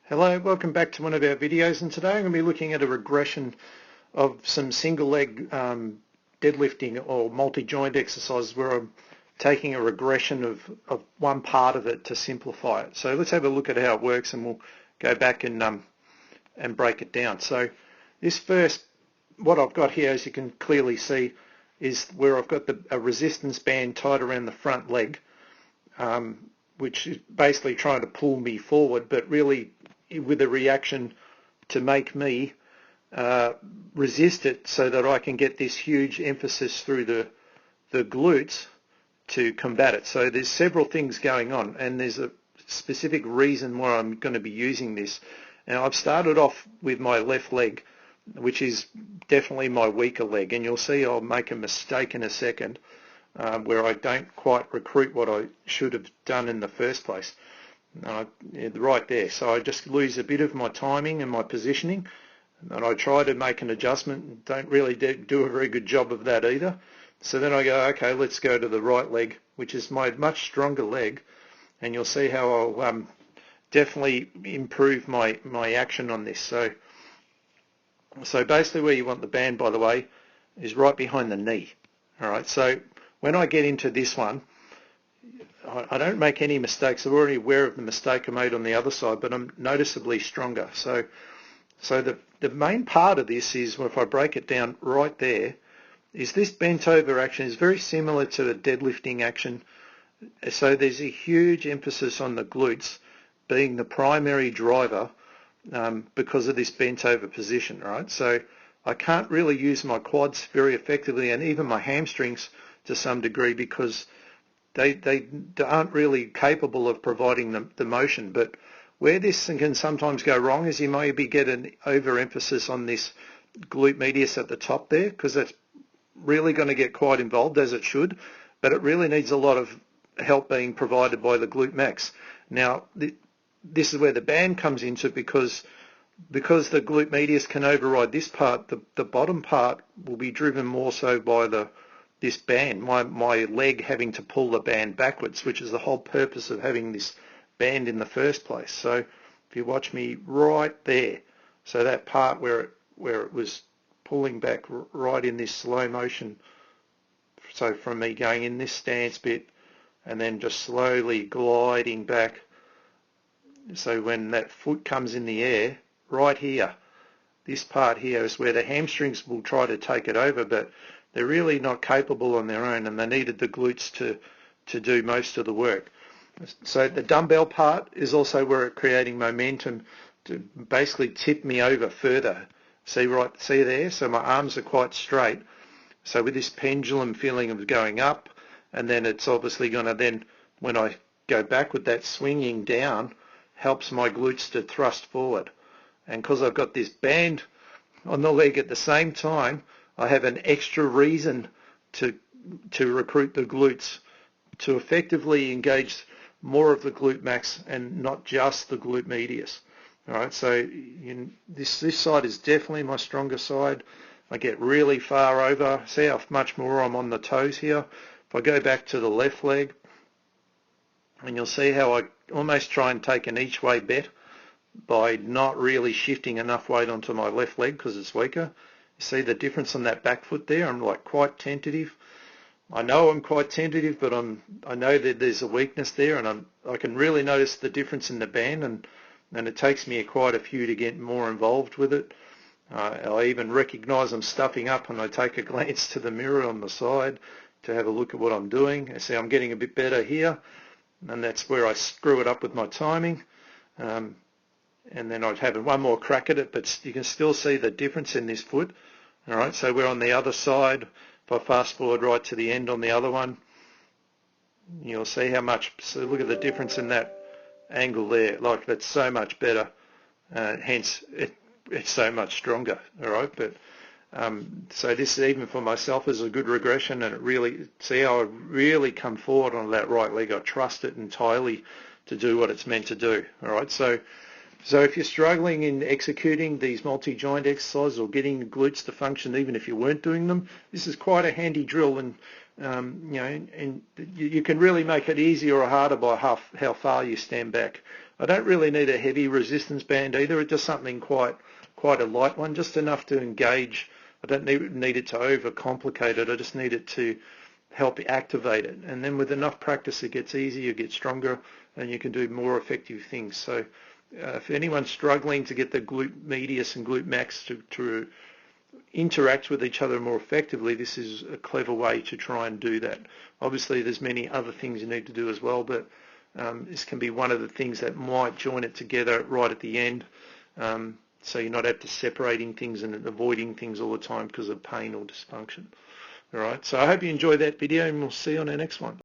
Hello, welcome back to one of our videos, and today I'm going to be looking at a regression of some single leg deadlifting or multi-joint exercises where I'm taking a regression of one part of it to simplify it. So let's have a look at how it works, and we'll go back and break it down. So this first, what I've got here, as you can clearly see, is where I've got a resistance band tied around the front leg, which is basically trying to pull me forward, but really with a reaction to make me resist it so that I can get this huge emphasis through the glutes to combat it. So there's several things going on, and there's a specific reason why I'm going to be using this. Now, I've started off with my left leg, which is definitely my weaker leg, and you'll see I'll make a mistake in a second where I don't quite recruit what I should have done in the first place. Right there. So I just lose a bit of my timing and my positioning, and I try to make an adjustment and don't really do a very good job of that either. So then I go, okay, let's go to the right leg, which is my much stronger leg, and you'll see how I'll definitely improve my action on this. So basically where you want the band, by the way, is right behind the knee. All right, so when I get into this one, I don't make any mistakes. I'm already aware of the mistake I made on the other side, but I'm noticeably stronger. So the main part of this is, if I break it down right there, is this bent over action is very similar to the deadlifting action. So there's a huge emphasis on the glutes being the primary driver because of this bent over position, right? So I can't really use my quads very effectively, and even my hamstrings to some degree, because they aren't really capable of providing the motion. But where this can sometimes go wrong is you maybe get an overemphasis on this glute medius at the top there, because that's really going to get quite involved, as it should, but it really needs a lot of help being provided by the glute max. This is where the band comes into, because the glute medius can override this part. The bottom part will be driven more so by this band, my leg having to pull the band backwards, which is the whole purpose of having this band in the first place. So if you watch me right there, so that part where it was pulling back right in this slow motion, so from me going in this stance bit and then just slowly gliding back, so when that foot comes in the air, right here, this part here is where the hamstrings will try to take it over, but they're really not capable on their own, and they needed the glutes to do most of the work. So the dumbbell part is also where it's creating momentum to basically tip me over further. See there? So my arms are quite straight. So with this pendulum feeling of going up, and then it's obviously going to then, when I go back with that swinging down, helps my glutes to thrust forward. And because I've got this band on the leg at the same time, I have an extra reason to recruit the glutes to effectively engage more of the glute max and not just the glute medius. All right, so this side is definitely my stronger side. I get really far over. See how much more I'm on the toes here. If I go back to the left leg, and you'll see how I almost try and take an each way bet by not really shifting enough weight onto my left leg because it's weaker. You see the difference on that back foot there? I'm like quite tentative. I know I'm quite tentative, but I know that there's a weakness there, and I can really notice the difference in the band, and it takes me quite a few to get more involved with it. I even recognise I'm stuffing up, and I take a glance to the mirror on the side to have a look at what I'm doing. I see I'm getting a bit better here, and that's where I screw it up with my timing. And then I'd have one more crack at it, but you can still see the difference in this foot. All right, so we're on the other side. If I fast forward right to the end on the other one, you'll see how much. So look at the difference in that angle there. Like, that's so much better. Hence, it's so much stronger. All right, but so this, even for myself, is a good regression, and it really, see how I really come forward on that right leg. I trust it entirely to do what it's meant to do. All right, so if you're struggling in executing these multi-joint exercises or getting the glutes to function, even if you weren't doing them, this is quite a handy drill, and and you can really make it easier or harder by how far you stand back. I don't really need a heavy resistance band either. It's just something quite a light one, just enough to engage. I don't need it to overcomplicate it. I just need it to help activate it. And then with enough practice, it gets easier, you get stronger, and you can do more effective things. So if anyone's struggling to get the glute medius and glute max to interact with each other more effectively, this is a clever way to try and do that. Obviously, there's many other things you need to do as well, but this can be one of the things that might join it together right at the end, so you're not after separating things and avoiding things all the time because of pain or dysfunction. All right, so I hope you enjoyed that video, and we'll see you on our next one.